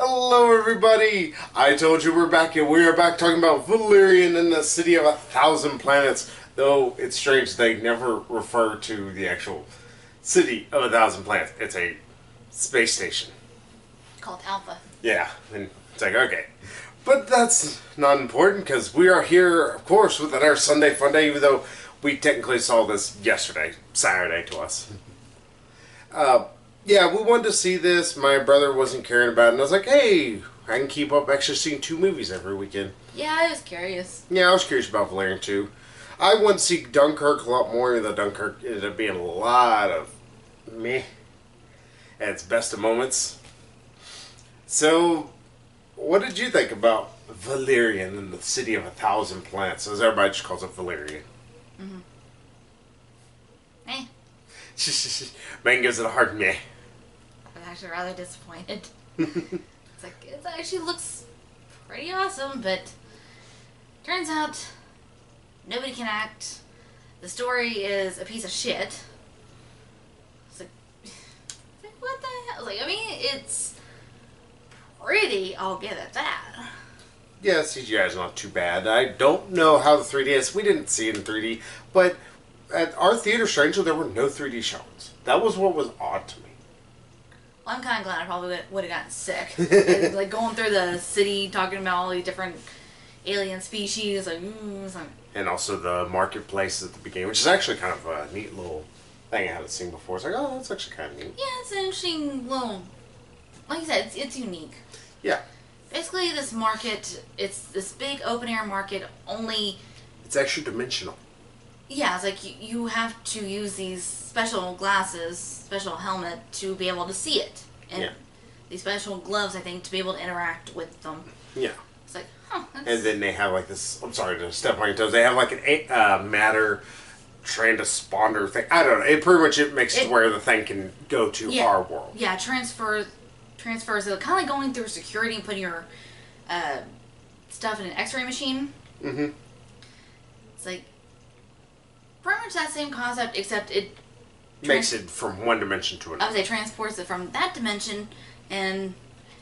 Hello, everybody! I told you we're back, and we are back talking about Valerian and the City of 1,000 Planets. Though it's strange, they never refer to the actual City of 1,000 Planets. It's a space station. Called Alpha. Yeah, and it's like, okay. But that's not important, because we are here, of course, with our Sunday Funday, even though we technically saw this yesterday, Saturday to us. Yeah, we wanted to see this. My brother wasn't caring about it, and I was like, hey, I can keep up actually seeing 2 movies every weekend. Yeah, I was curious. Yeah, I was curious about Valerian too. I wanted to see Dunkirk a lot more, even though Dunkirk ended up being a lot of meh at its best of moments. So, what did you think about Valerian and the City of 1,000 Planets, as everybody just calls it Valerian? Eh. Man gives it a hard meh. I was actually rather disappointed. It's like, it actually looks pretty awesome, but turns out nobody can act. The story is a piece of shit. It's like what the hell? Like, I mean, it's pretty, I'll give it that. Yeah, CGI is not too bad. I don't know how the 3D is. We didn't see it in 3D, but at our theater, strangely, there were no 3D showings. That was what was odd to me. Well, I'm kind of glad I probably would have gotten sick. And, like, going through the city, talking about all these different alien species, like, And also the marketplace at the beginning, which is actually kind of a neat little thing I haven't seen before. It's like, oh, that's actually kind of neat. yeah, it's an interesting little, like you said, it's unique. Yeah. Basically, this market, it's this big open-air market, only... It's extra dimensional. Yeah, it's like you have to use these special glasses, special helmet, to be able to see it. And yeah. These special gloves, I think, to be able to interact with them. Yeah. It's like, huh. And then they have like this, I'm sorry to step on your toes, they have like an matter transponder thing. I don't know. It pretty much it makes it where the thing can go to our world. Yeah, transfers. So kind of like going through security and putting your stuff in an x-ray machine. Mm-hmm. It's like pretty much that same concept, except it makes it from one dimension to another. I would say transports it from that dimension and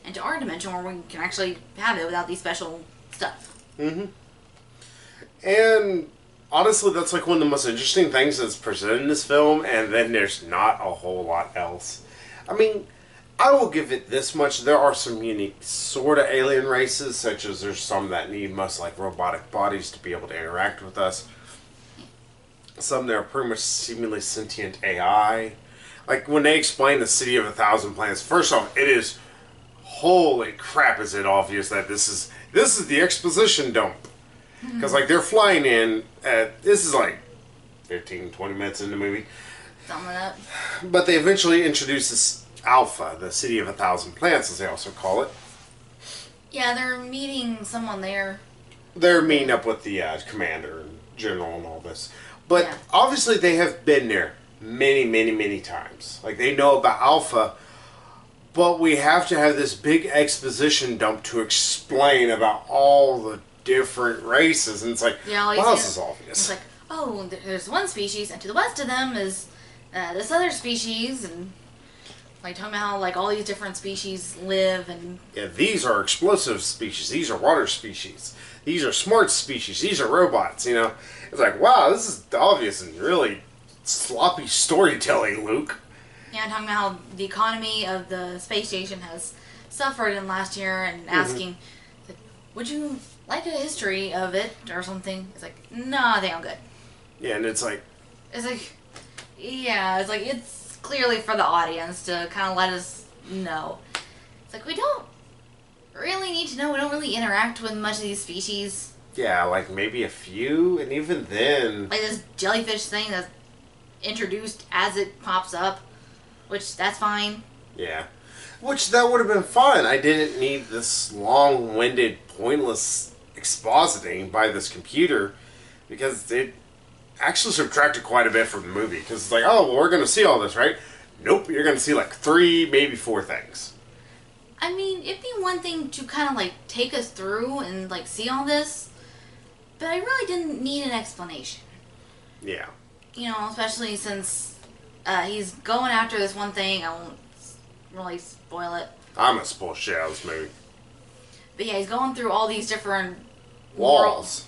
into our dimension where we can actually have it without these special stuff. Mm-hmm. And honestly, that's like one of the most interesting things that's presented in this film, and then there's not a whole lot else. I mean, I will give it this much. There are some unique sort of alien races, such as there's some that need much like robotic bodies to be able to interact with us. Some that are pretty much seemingly sentient AI. Like when they explain the City of 1,000 Planets, first off, it is holy crap is it obvious that this is the exposition dump. Because like they're flying in at, this is like 15-20 minutes in the movie. Something like that. But they eventually introduce this Alpha, the City of 1,000 Planets, as they also call it. Yeah, they're meeting someone there. They're meeting up with the commander and general and all this. But obviously they have been there many, many, many times. Like they know about Alpha, but we have to have this big exposition dump to explain about all the different races. And it's like, wow, this is obvious. It's like, oh, there's one species, and to the west of them is this other species, and like talking about how like all these different species live, and yeah, these are explosive species. These are water species. These are smart species. These are robots. You know, it's like, wow, this is obvious and really sloppy storytelling, Luke. Yeah, talking about how the economy of the space station has suffered in last year, and asking, would you like a history of it or something? It's like, no, I think I'm good. Yeah, and it's like, yeah, it's like, it's clearly for the audience to kind of let us know. It's like, we don't really need to know. We don't really interact with much of these species. Yeah, like maybe a few, and even then, like this jellyfish thing that's introduced as it pops up, which that's fine. Yeah, which that would have been fine. I didn't need this long-winded, pointless expositing by this computer, because it actually subtracted quite a bit from the movie. Because it's like, oh, well, we're going to see all this, right? Nope, you're going to see like 3, maybe 4 things. I mean, it'd be one thing to kind of like take us through and like see all this, but I really didn't need an explanation. Yeah. You know, especially since he's going after this one thing. I won't really spoil it. I'm gonna spoil shit out of this movie. But yeah, he's going through all these different worlds.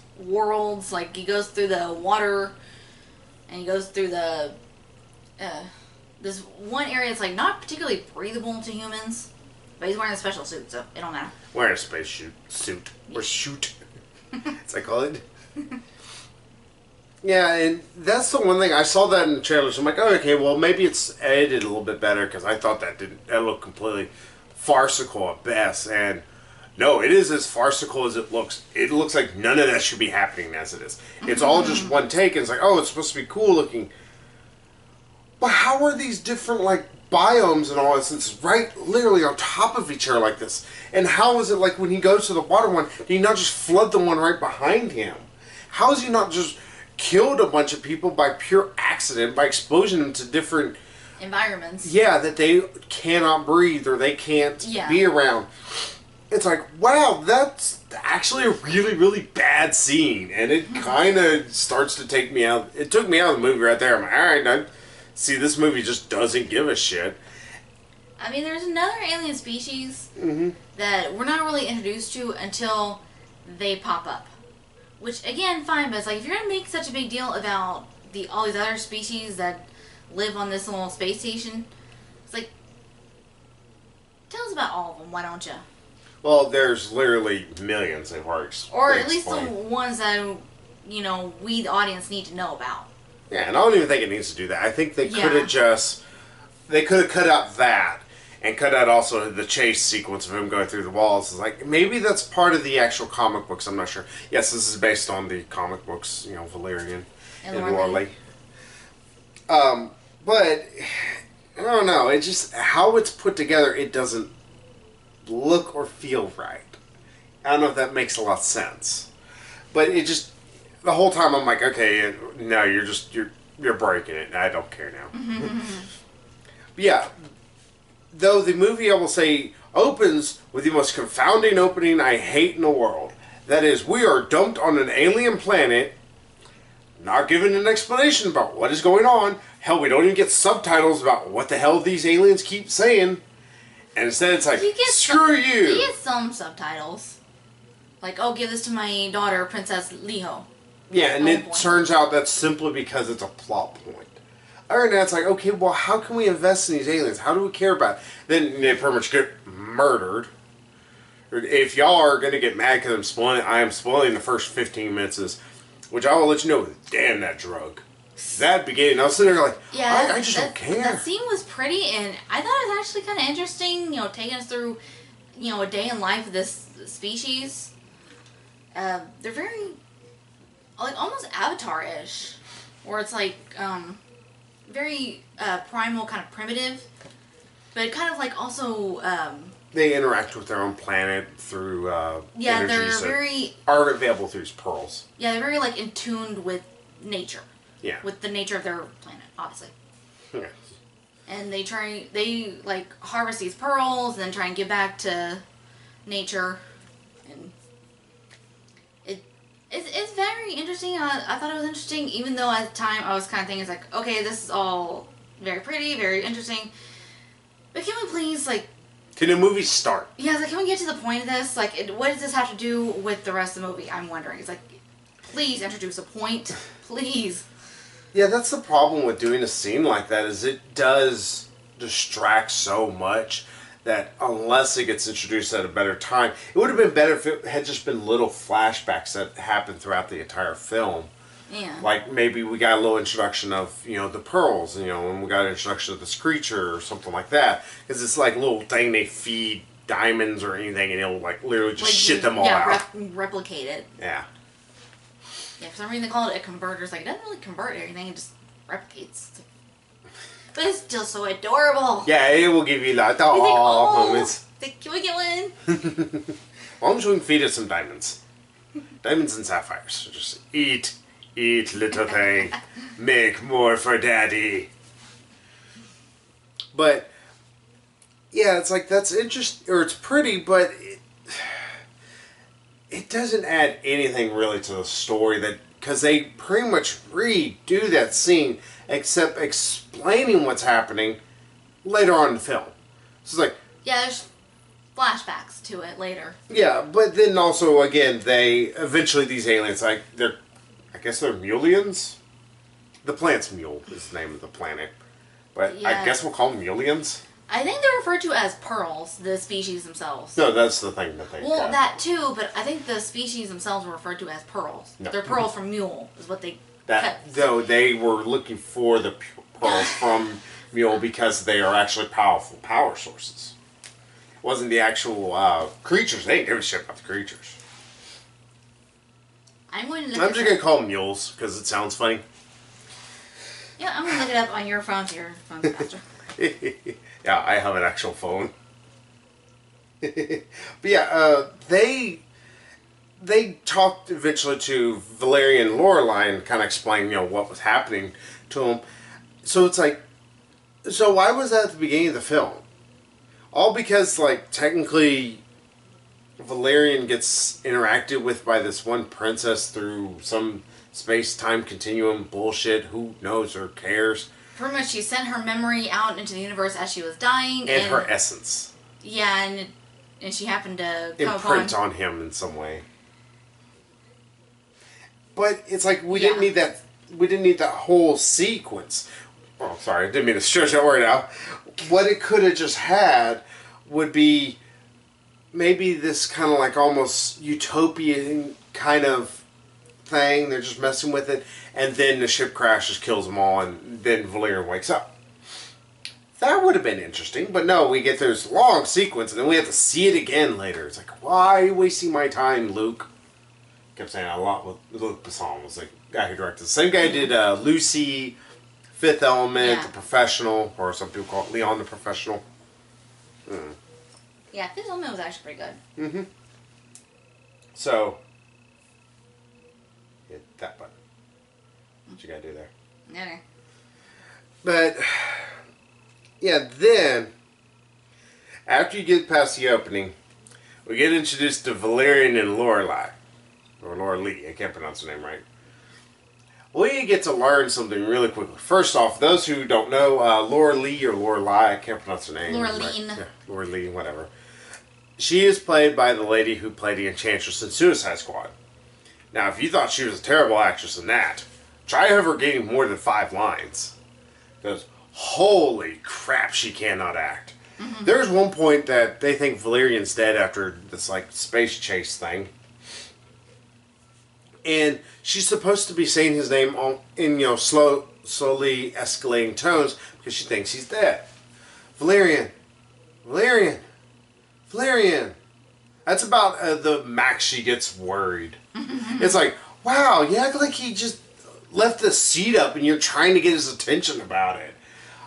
Like, he goes through the water, and he goes through the this one area that's like not particularly breathable to humans, but he's wearing a special suit, so it don't matter. Wearing a space suit. Or shoot. As I call it. Yeah, and that's the one thing. I saw that in the trailers. I'm like, oh, okay, well, maybe it's edited a little bit better, because I thought that looked completely farcical at best. And no, it is as farcical as it looks. It looks like none of that should be happening as it is. It's all just one take, and it's like, oh, it's supposed to be cool looking. But how are these different, like, biomes and all this? It's right literally on top of each other like this. And how is it like when he goes to the water one, did he not just flood the one right behind him? How is he not just killed a bunch of people by pure accident, by exposing them to different environments? Yeah, that they cannot breathe or they can't be around. It's like, wow, that's actually a really, really bad scene. And it kind of starts to take me out. It took me out of the movie right there. I'm like, alright, see, this movie just doesn't give a shit. I mean, there's another alien species that we're not really introduced to until they pop up. Which, again, fine, but it's like, if you're going to make such a big deal about all these other species that live on this little space station, it's like, tell us about all of them, why don't you? Well, there's literally millions of works. Or at least the ones that, you know, we, the audience, need to know about. Yeah, and I don't even think it needs to do that. I think they could have they could have cut out that and cut out also the chase sequence of him going through the walls. It's like, maybe that's part of the actual comic books, I'm not sure. Yes, this is based on the comic books, you know, Valerian and Worley. But, I don't know, it just, how it's put together, it doesn't look or feel right. I don't know if that makes a lot of sense. But it just, the whole time I'm like, okay, no, you're breaking it. I don't care now. But yeah, though the movie, I will say, opens with the most confounding opening I hate in the world. That is, we are dumped on an alien planet, not given an explanation about what is going on. Hell, we don't even get subtitles about what the hell these aliens keep saying. And instead it's like, screw you. You get some subtitles. Like, oh, give this to my daughter, Princess Liho. Yeah, and it turns out that's simply because it's a plot point. Other than that, it's like, okay, well, how can we invest in these aliens? How do we care about it? Then they pretty much get murdered. If y'all are going to get mad because I am spoiling the first 15 minutes, which I will let you know, damn that drug. That beginning, I was sitting there like, I just don't care. That scene was pretty, and I thought it was actually kind of interesting, you know, taking us through, you know, a day in life of this species. They're very, like, almost Avatar-ish, where it's like, very primal, kind of primitive, but kind of like also they interact with their own planet through energies they're are available through these pearls. Yeah, they're very like in tune with nature. Yeah, with the nature of their planet, obviously. Yeah. And they like harvest these pearls and then try and give back to nature, and it's very interesting. I thought it was interesting, even though at the time I was kind of thinking, it's like, okay, this is all very pretty, very interesting, but can we please, like... Can the movie start? Yeah, like, can we get to the point of this? Like, what does this have to do with the rest of the movie? I'm wondering. It's like, please introduce a point. Please. Yeah, that's the problem with doing a scene like that, is it does distract so much that unless it gets introduced at a better time, it would have been better if it had just been little flashbacks that happened throughout the entire film. Yeah. Like maybe we got a little introduction of, you know, the pearls, you know, and we got an introduction of this creature or something like that. Because it's like a little thing they feed diamonds or anything, and it'll like literally just shit them all out. Replicate it. Yeah. Yeah, for some reason they call it a converter. It's like, it doesn't really convert anything, it just replicates. But it's still so adorable. Yeah, it will give you like the aw moments. Can we get one? As long as we can feed it some diamonds. Diamonds and sapphires. Just eat, little thing. Make more for daddy. But, yeah, it's like, that's interesting, or it's pretty, but it doesn't add anything really to the story, that because they pretty much redo that scene except explaining what's happening later on in the film. So it's like, yeah, there's flashbacks to it later. Yeah, but then also, again, eventually these aliens, I guess they're Mulians? The plant's Mule is the name of the planet. But Yeah. I guess we'll call them Mulians. I think they're referred to as pearls, the species themselves. No, that's the thing that they... Well, that too, but I think the species themselves were referred to as pearls. No. They're pearls from Mule, is what they... No, they were looking for the pearls from Mule because they are actually powerful power sources. It wasn't the actual creatures. They didn't give a shit about the creatures. I'm just going to call them mules because it sounds funny. Yeah, I'm going to look it up on your phone. Your phone's faster. Yeah, I have an actual phone. But yeah, they talked eventually to Valerian and Lorelei and kind of explained, what was happening to them. So it's like, so why was that at the beginning of the film? All because, like, technically Valerian gets interacted with by this one princess through some space-time continuum bullshit. Who knows or cares? Pretty much, she sent her memory out into the universe as she was dying. And her essence. Yeah, and she happened to come imprint on him in some way. But it's like we didn't need that. We didn't need that whole sequence. Oh, sorry, I didn't mean to stretch that word out. What it could have just had would be maybe this kind of like almost utopian kind of thing. They're just messing with it, and then the ship crashes, kills them all, and then Valerian wakes up. That would have been interesting, but no, we get this long sequence, and then we have to see it again later. It's like, why are you wasting my time, Luke? Kept saying a lot with Luc Besson was the guy who directed. The same guy who did Lucy, Fifth Element, The Professional, or some people call it Leon the Professional. Yeah, Fifth Element was actually pretty good. Mm-hmm. So, hit that button. What you gotta do there? Okay. But, yeah, then, after you get past the opening, we get introduced to Valerian and Lorelei. Or Lorelei, I can't pronounce her name right. We get to learn something really quickly. First off, those who don't know, Lorelei or Lorelei, I can't pronounce her name. Laureline. Right. Yeah, Lorelei, whatever. She is played by the lady who played the Enchantress in Suicide Squad. Now, if you thought she was a terrible actress in that, try her getting more than 5 lines. Because, holy crap, she cannot act. Mm-hmm. There's one point that they think Valerian's dead after this, like, space chase thing. And she's supposed to be saying his name in, slowly escalating tones because she thinks he's dead. Valerian. Valerian. Valerian. That's about the max she gets worried. It's like, wow, you act like he just left the seat up and you're trying to get his attention about it.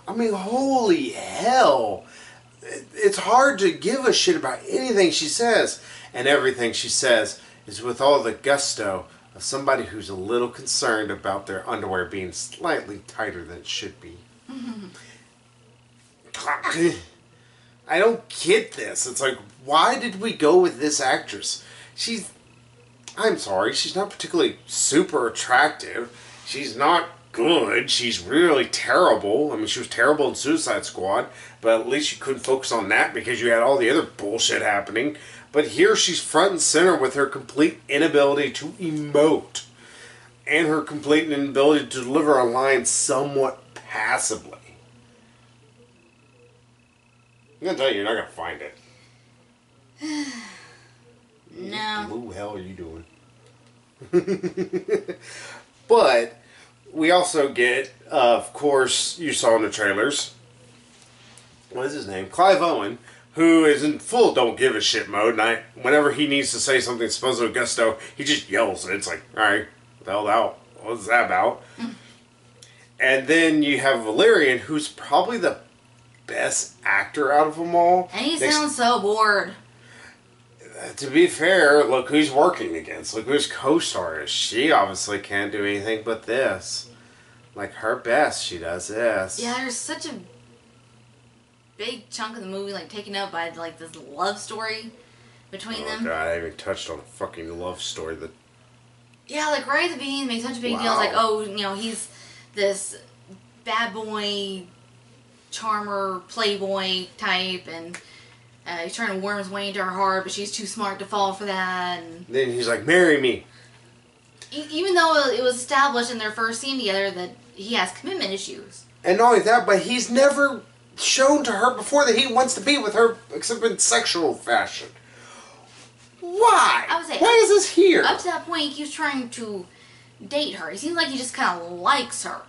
I mean, holy hell. It's hard to give a shit about anything she says. And everything she says is with all the gusto of somebody who's a little concerned about their underwear being slightly tighter than it should be. I don't get this. It's like, why did we go with this actress? I'm sorry, she's not particularly super attractive. She's not good. She's really terrible. I mean, she was terrible in Suicide Squad, but at least you couldn't focus on that because you had all the other bullshit happening. But here she's front and center with her complete inability to emote and her complete inability to deliver a line somewhat passably. I'm going to tell you, you're not going to find it. No. What the hell are you doing? But we also get, of course, you saw in the trailers, what is his name? Clive Owen, who is in full don't give a shit mode, and whenever he needs to say something supposed to gusto, he just yells, and it's like, alright, what the hell out? What's that about? And then you have Valerian, who's probably the best actor out of them all. And he sounds so bored. To be fair, look who's working against. Look who's co-star is. She obviously can't do anything but this. Like, her best, she does this. Yeah, there's such a big chunk of the movie, like, taken up by, like, this love story between them. Oh, God, I haven't even touched on a fucking love story that... Yeah, like, right at the beginning, make such a big deal. It's like, oh, he's this bad boy, charmer, playboy type, and He's trying to worm his way into her heart, but she's too smart to fall for that. And then he's like, marry me. Even though it was established in their first scene together that he has commitment issues. And not only that, but he's never shown to her before that he wants to be with her except in sexual fashion. Why? I would say, why is this here? Up to that point, he keeps trying to date her. It seems like he just kind of likes her.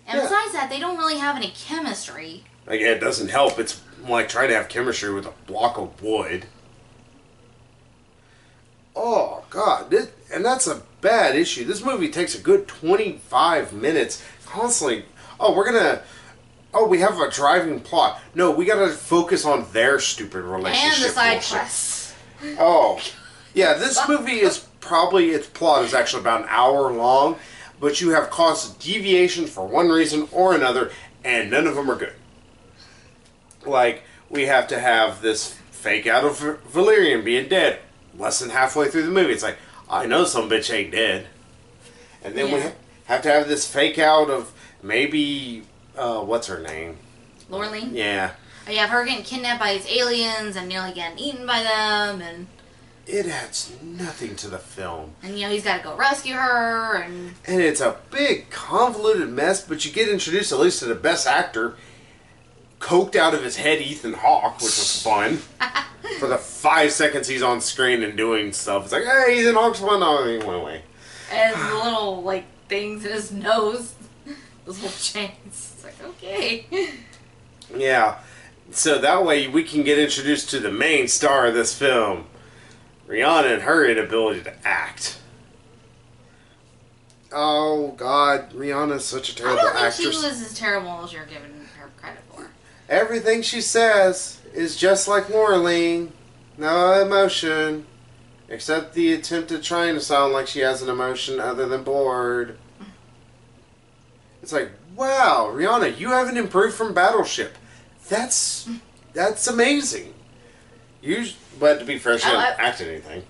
And besides that, they don't really have any chemistry. Like, it doesn't help. It's like trying to have chemistry with a block of wood. Oh, God. And that's a bad issue. This movie takes a good 25 minutes constantly. We have a driving plot. No, we gotta focus on their stupid relationship. And the side quests. Oh. Yeah, this movie is probably, its plot is actually about an hour long, but you have caused deviations for one reason or another, and none of them are good. Like, we have to have this fake out of Valerian being dead. Less than halfway through the movie, it's like, I know some bitch ain't dead. And then we have to have this fake out of maybe, what's her name? Laureline? Yeah. You have her getting kidnapped by these aliens and nearly getting eaten by them, and it adds nothing to the film. And he's got to go rescue her, and it's a big convoluted mess. But you get introduced at least to the best actor, coked out of his head, Ethan Hawke, which was fun. For the 5 seconds he's on screen and doing stuff, it's like, hey, Ethan Hawke's fun. Oh, he went away. And the little things in his nose, those little chains. It's like, okay. Yeah. So that way we can get introduced to the main star of this film, Rihanna, and her inability to act. Oh, God. Rihanna's such a terrible actress. I don't think she was as terrible as you're giving her credit for. Everything she says is just like Laureline. No emotion. Except the attempt at trying to sound like she has an emotion other than bored. It's like, wow, Rihanna, you haven't improved from Battleship. That's amazing. But to be fair, she didn't act anything.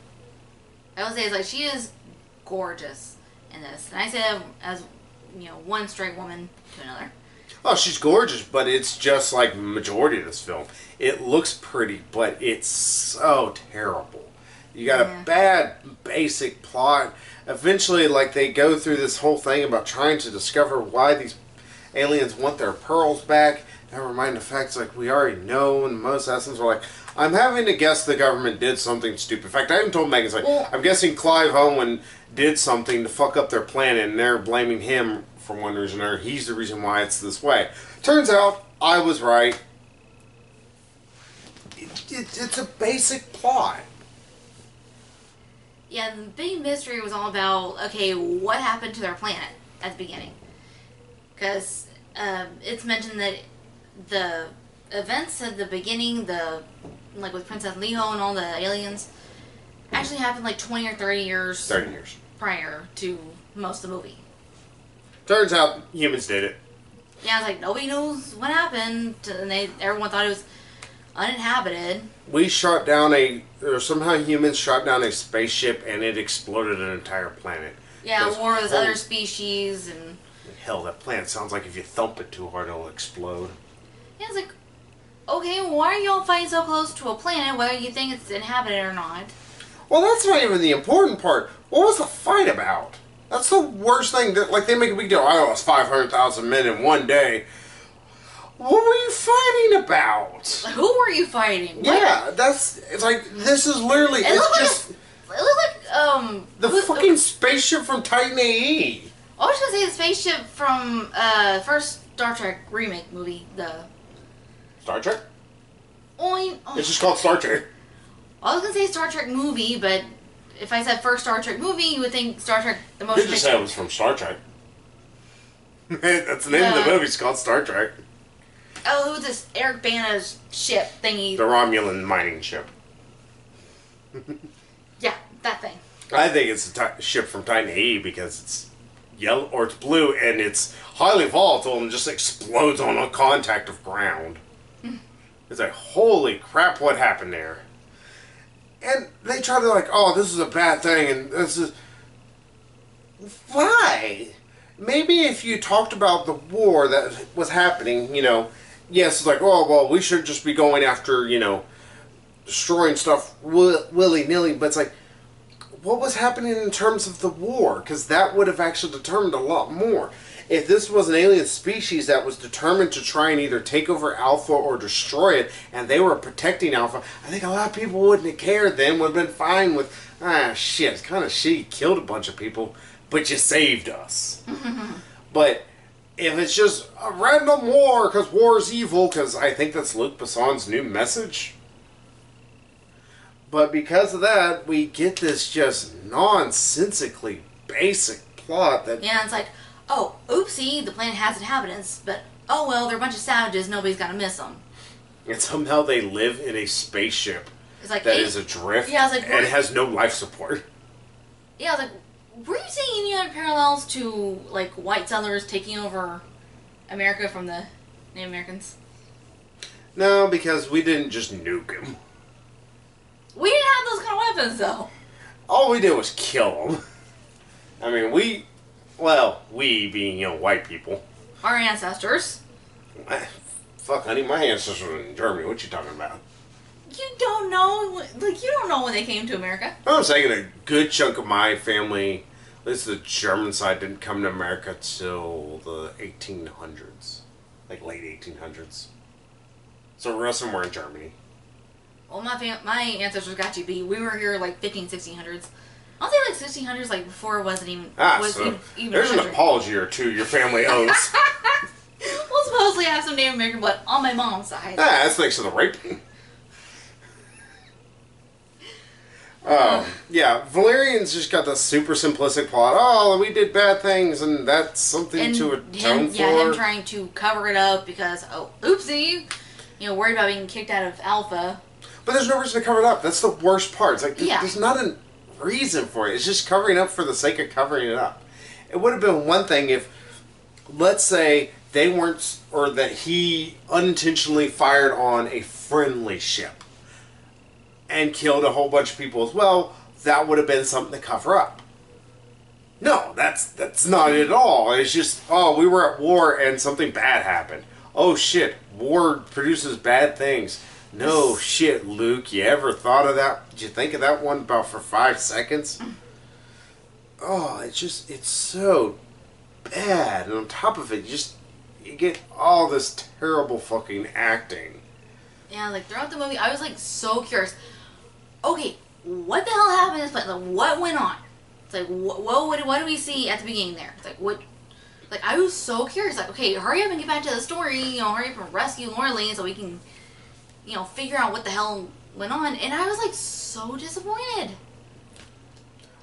I would say it's like she is gorgeous in this, and I say that as one straight woman to another. Oh, she's gorgeous, but it's just like the majority of this film. It looks pretty, but it's so terrible. You got a bad basic plot. Eventually, they go through this whole thing about trying to discover why these aliens want their pearls back. Never mind the facts, we already know in most essence. We're like, I'm having to guess the government did something stupid. In fact, I even told Megan, I'm guessing Clive Owen did something to fuck up their planet, and they're blaming him for one reason or another. He's the reason why it's this way. Turns out, I was right. It's a basic plot. Yeah, the big mystery was all about, okay, what happened to their planet at the beginning? Because it's mentioned that the events at the beginning, with Princess Leho and all the aliens, actually happened 20 or 30 years. 30 years. Prior to most of the movie. Turns out humans did it. Yeah, it's nobody knows what happened, and everyone thought it was uninhabited. We shot down somehow humans shot down a spaceship and it exploded an entire planet. Yeah, war with other species and... Hell, that planet sounds like if you thump it too hard, it'll explode. Yeah, it's okay, why are y'all fighting so close to a planet, whether you think it's inhabited or not? Well, that's not even the important part. What was the fight about? That's the worst thing. They make a big deal. I lost 500,000 men in one day. What were you fighting about? Who were you fighting? Yeah, this is literally, it looked like the fucking spaceship from Titan AE. I was gonna say the spaceship from first Star Trek remake movie, the... Star Trek? Oh. It's just called Star Trek. I was gonna say Star Trek movie, but if I said first Star Trek movie, you would think Star Trek the motion picture. You just said it was from Star Trek. That's the name of the movie. It's called Star Trek. Oh, it was this Eric Bana's ship thingy. The Romulan mining ship. Yeah, that thing. I think it's a ship from Titan AE because it's yellow or it's blue and it's highly volatile and just explodes on a contact of ground. It's like, holy crap, what happened there? And they try to oh, this is a bad thing and this is... Why? Maybe if you talked about the war that was happening, yes, it's like, oh, well, we should just be going after, destroying stuff willy-nilly, but it's like, what was happening in terms of the war? Because that would have actually determined a lot more. If this was an alien species that was determined to try and either take over Alpha or destroy it, and they were protecting Alpha, I think a lot of people wouldn't have cared then, would have been fine with, shit, it's kind of shitty, you killed a bunch of people, but you saved us. But if it's just a random war, because war is evil, because I think that's Luc Besson's new message. But because of that, we get this just nonsensically basic plot that... Yeah, it's like, oh, oopsie, the planet has inhabitants, but oh well, they're a bunch of savages, nobody's gonna miss them. And somehow they live in a spaceship It's like, that is adrift and has no life support. Yeah, I was like, were you seeing any other parallels to, like, white settlers taking over America from the Native Americans? No, because we didn't just nuke them. We didn't have those kind of weapons, though. All we did was kill them. I mean, we being, white people. Our ancestors. Fuck, honey, my ancestors were in Germany. What you talking about? You don't know, you don't know when they came to America. I'm saying a good chunk of my family, at least the German side, didn't come to America till the 1800s. Like, late 1800s. So the rest of them were in Germany. Well, my ancestors got you beat. We were here, like, 1600s. I'll say, like, 1600s, like, before it wasn't even... even there's an apology or two your family owes. We'll supposedly have some Native American blood on my mom's side. That's thanks to the raping. Yeah, Valerian's just got the super simplistic plot. Oh, we did bad things, and that's something to atone for. Yeah, him trying to cover it up because, oh, oopsie, worried about being kicked out of Alpha. But there's no reason to cover it up. That's the worst part. It's like, there's not a reason for it. It's just covering up for the sake of covering it up. It would have been one thing if, let's say, they weren't, or that he unintentionally fired on a friendly ship and killed a whole bunch of people as well. That would have been something to cover up. No, that's not it at all. It's just, oh, we were at war and something bad happened. Oh shit, war produces bad things. No shit, Luke, you ever thought of that? Did you think of that one about for 5 seconds? Oh, it's so bad. And on top of it, you get all this terrible fucking acting. Yeah, like, throughout the movie, I was, like, so curious. Okay, what the hell happened in this place? Like, what went on? It's like, what do we see at the beginning there? It's like, what... Like, I was so curious. Like, okay, hurry up and get back to the story. Hurry up and rescue Lorelei so we can, figure out what the hell went on. And I was, like, so disappointed.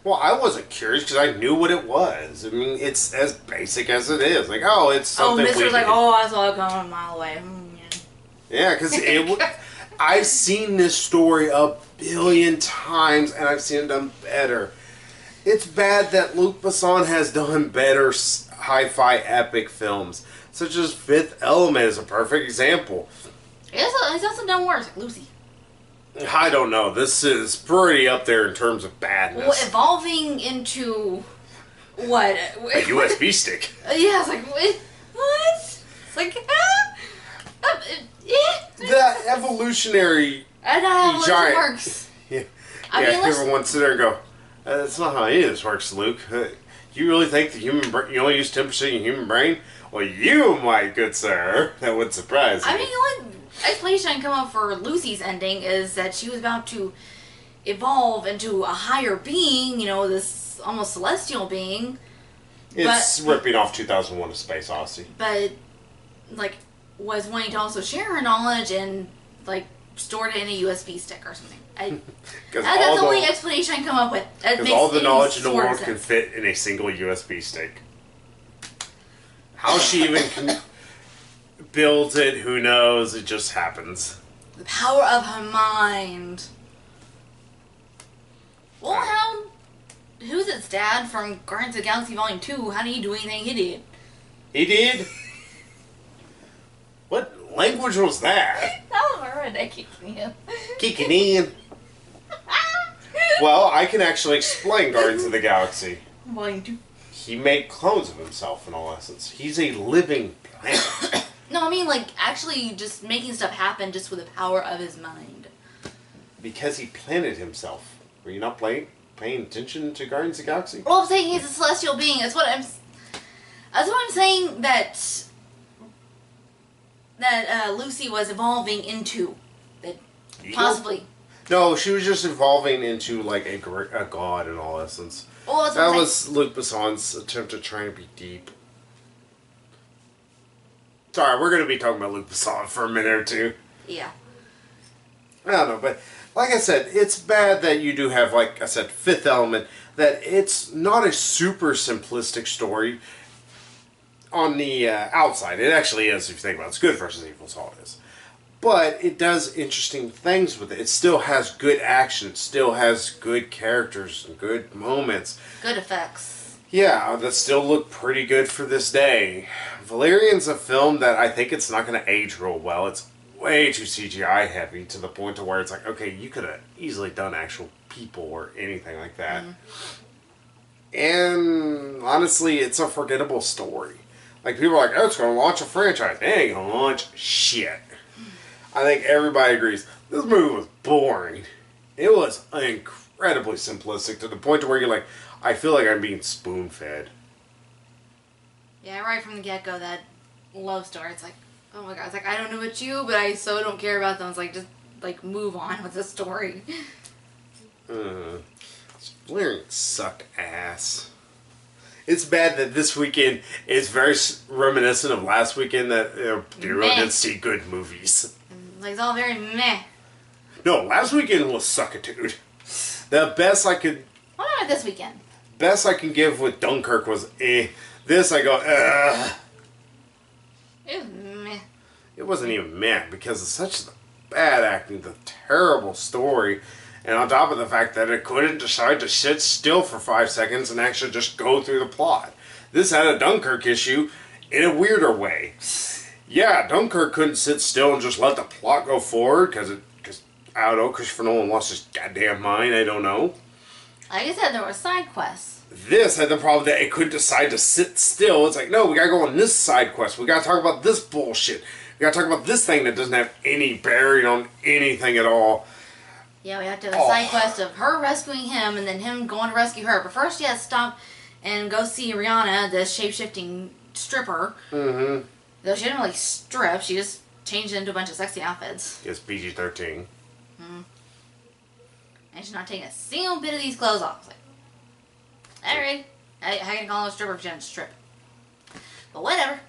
Well, I wasn't curious because I knew what it was. I mean, it's as basic as it is. Like, oh, it's something. Oh, Mister's like, oh, I saw it coming a mile away. Yeah, because I've seen this story a billion times, and I've seen it done better. It's bad that Luc Besson has done better hi-fi epic films, such as Fifth Element is a perfect example. He's also done worse, like Lucy. I don't know. This is pretty up there in terms of badness. Well, evolving into what? A USB stick. Yeah, it's like, what? It's like, the evolutionary giant works. Yeah, everyone sit there and go, that's not how any of this works, Luke. You really think the human you only use 10% of your human brain? Well, you might, good sir. That would surprise me. I mean, the only explanation I can come up for Lucy's ending is that she was about to evolve into a higher being, this almost celestial being. It's ripping off 2001: A Space Odyssey. But, like, was wanting to also share her knowledge and, like, stored it in a USB stick or something. That's the only explanation I can come up with. Because all the knowledge in the world can fit in a single USB stick. How she even builds it, who knows? It just happens. The power of her mind. Well, who's its dad from Guardians of the Galaxy Volume 2? How did he do anything he did? He did? What language was that? That was my redneck kicking in. Kicking in. Well, I can actually explain Guardians of the Galaxy. Volume 2. He made clones of himself in all essence. He's a living planet. No, I mean, like, actually just making stuff happen just with the power of his mind. Because he planted himself. Were you not paying attention to Guardians of the Galaxy? Well, I'm saying he's a celestial being. That's what I'm saying that Lucy was evolving into. That possibly. No, she was just evolving into, like, a god in all essence. Well, that's that what was Luc Besson's attempt at trying to be deep. Sorry, we're going to be talking about Luc Besson for a minute or two. Yeah. I don't know, but like I said, it's bad that you do have, like I said, Fifth Element, that it's not a super simplistic story on the outside. It actually is, if you think about it. It's good versus evil, is all it is. But it does interesting things with it. It still has good action. It still has good characters and good moments. Good effects. Yeah, that still look pretty good for this day. Valerian's a film that I think it's not going to age real well. It's way too CGI heavy to the point to where it's like, okay, you could have easily done actual people or anything like that. And honestly, it's a forgettable story. Like, people are like, oh, it's going to launch a franchise. It ain't going to launch shit. I think everybody agrees. This movie was boring. It was incredibly simplistic to the point to where you're like, I feel like I'm being spoon-fed. Yeah, right from the get-go, that love story, it's like, oh my god, it's like, I don't know about you, but I so don't care about them. It's like, just, like, move on with the story. Valerian sucked ass. It's bad that this weekend is very reminiscent of last weekend that you really didn't see good movies. Like, it's all very meh. No, last weekend was suckitude. The best I could... What about this weekend? Best I can give with Dunkirk was eh. This I go, ugh. It was meh. It wasn't even meh because of such bad acting, the terrible story, and on top of the fact that it couldn't decide to sit still for 5 seconds and actually just go through the plot. This had a Dunkirk issue in a weirder way. Yeah, Dunkirk couldn't sit still and just let the plot go forward because I don't know, Christopher Nolan lost his goddamn mind, I don't know. Like I said, there were side quests. This had the problem that it couldn't decide to sit still. It's like, no, we gotta go on this side quest. We gotta talk about this bullshit. We gotta talk about this thing that doesn't have any bearing on anything at all. Yeah, we have to have a side quest of her rescuing him and then him going to rescue her. But first, he has to stop and go see Rihanna, the shape-shifting stripper. Mm-hmm. Though she didn't really strip, she just changed into a bunch of sexy outfits. It's PG-13. And she's not taking a single bit of these clothes off. It's like, alright, how can you call her a stripper if she doesn't strip? But whatever.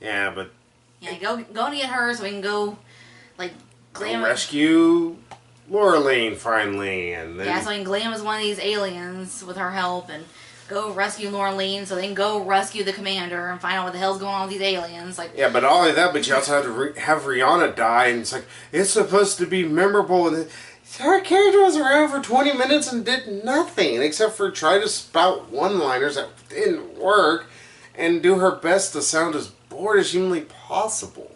Yeah, but... Yeah, go to get her so we can go, like, glam rescue Laureline finally, and then... Yeah, so we can glam as one of these aliens with her help, and go rescue Laureline so they can go rescue the commander and find out what the hell's going on with these aliens. Like, yeah, but not only that, but you also have to have Rihanna die, and it's like, it's supposed to be memorable, and her character was around for 20 minutes and did nothing, except for try to spout one-liners that didn't work, and do her best to sound as bored as humanly possible.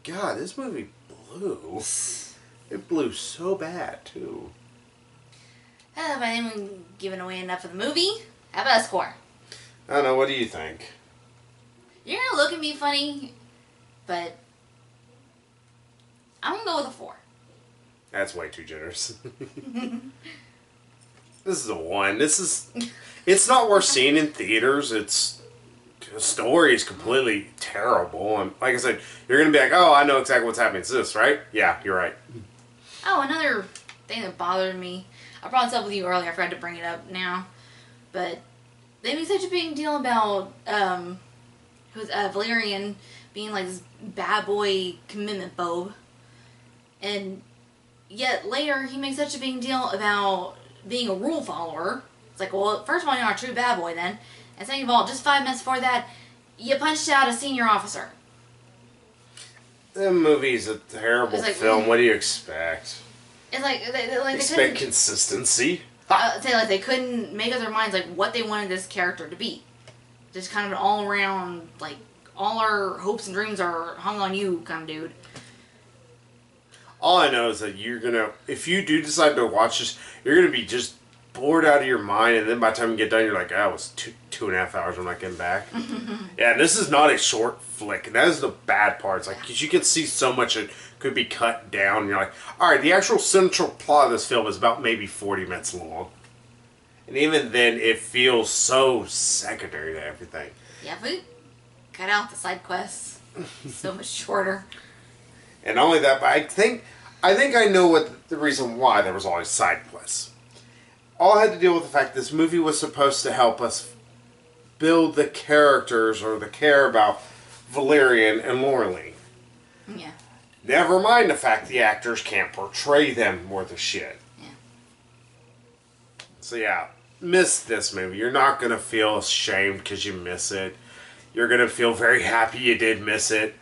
God, this movie blew. It blew so bad, too. but I think we've given away enough of the movie. How about a score? I don't know, what do you think? You're going to look at me funny, but I'm going to go with a 4. That's way too generous. This is a 1. It's not worth seeing in theaters. The story is completely terrible. And like I said, you're going to be like, oh, I know exactly what's happening. It's this, right? Yeah, you're right. Oh, another thing that bothered me. I brought this up with you earlier. I forgot to bring it up now. But they made such a big deal about Valerian being like this bad boy commitment phobe. And yet later he makes such a big deal about being a rule follower. It's like, well, first of all, you're not a true bad boy then. And second of all, just 5 minutes before that, you punched out a senior officer. The movie's a terrible film. What do you expect? It's like they expect consistency. Say like they couldn't make up their minds like what they wanted this character to be. Just kind of an all around like all our hopes and dreams are hung on you kind of dude. All I know is that you're gonna, if you do decide to watch this, you're gonna be just bored out of your mind, and then by the time you get done, you're like, oh, it was too 2.5 hours I'm not getting back. Yeah, this is not a short flick. That is the bad parts. Like, because you can see so much it could be cut down. And you're like, all right, the actual central plot of this film is about maybe 40 minutes long. And even then, it feels so secondary to everything. Yeah, if we cut out the side quests, so much shorter. And not only that, but I think I know what the reason why there was all these side quests. All had to deal with the fact this movie was supposed to help us build the characters or the care about Valerian and Laureline. Yeah. Never mind the fact the actors can't portray them worth of shit. Yeah. So yeah, miss this movie. You're not going to feel ashamed because you miss it. You're going to feel very happy you did miss it.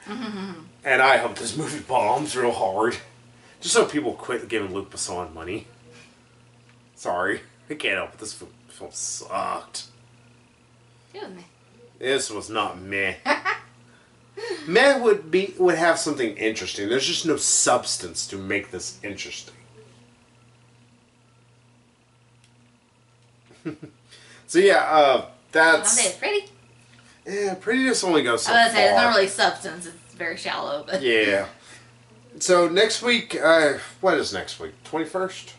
And I hope this movie bombs real hard. Just so people quit giving Luc Besson money. Sorry. I can't help it. This film sucked. It was me. This was not meh. Meh would have something interesting. There's just no substance to make this interesting. So yeah, that's... Funday is pretty. Yeah, prettiness only goes so I was going to say, it's far. not really substance. It's very shallow. But Yeah. So next week, what is next week? 21st?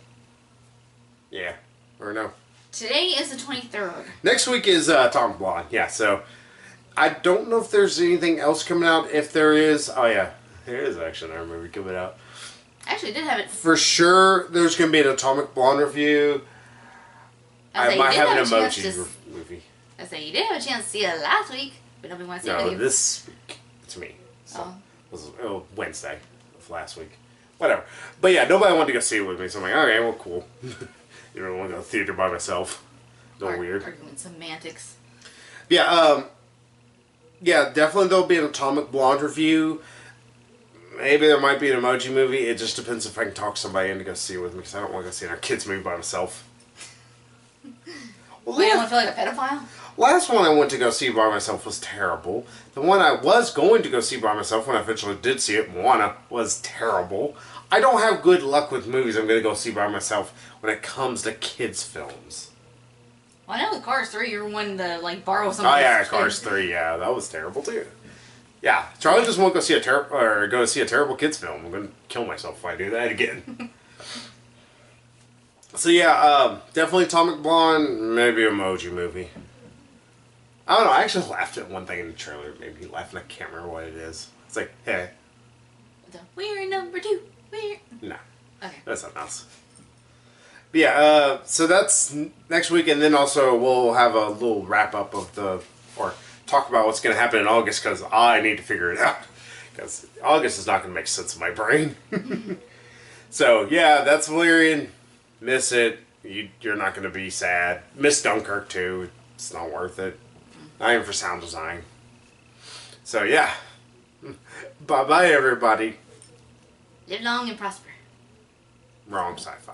Yeah. Or no. Today is the 23rd. Next week is Tom Blonde. Yeah, so I don't know if there's anything else coming out. If there is, oh yeah, there is actually another movie coming out. Actually, did have it. For sure, there's going to be an Atomic Blonde review. I might have an emoji movie. I say you did have a chance to see it last week, but nobody wants to see it No, with you. this week. To me. So, Oh. it was Wednesday of last week. Whatever. But yeah, nobody wanted to go see it with me, so I'm like, okay, well, cool. You don't want to go to the theater by myself. No weird. Arguing semantics. Yeah, yeah, definitely there'll be an Atomic Blonde review. Maybe there might be an emoji movie. It just depends if I can talk somebody in to go see it with me, because I don't want to go see our kids' movie by myself. Well, Wait, you don't feel like a pedophile? last one I went to go see by myself was terrible. The one I was going to go see by myself when I eventually did see it, Moana, was terrible. I don't have good luck with movies I'm going to go see by myself when it comes to kids' films. Well, I know with Cars 3, you're wanting to, like, borrow something. Oh yeah, Cars 3, yeah, that was terrible too. Yeah, Charlie just won't go see a terrible kids film. I'm going to kill myself if I do that again. So yeah, definitely Atomic Blonde, maybe Emoji Movie. I don't know, I actually laughed at one thing in the trailer. It made me laugh, and I can't remember what it is. It's like, hey. We're number 2. We're... No. Okay. That's something else. But yeah, so that's next week, and then also we'll have a little wrap-up of or talk about what's going to happen in August, because I need to figure it out. Because August is not going to make sense in my brain. So, yeah, that's Valerian. Miss it. You're not going to be sad. Miss Dunkirk, too. It's not worth it. Not even for sound design. So, yeah. Bye-bye, everybody. Live long and prosper. Wrong sci-fi.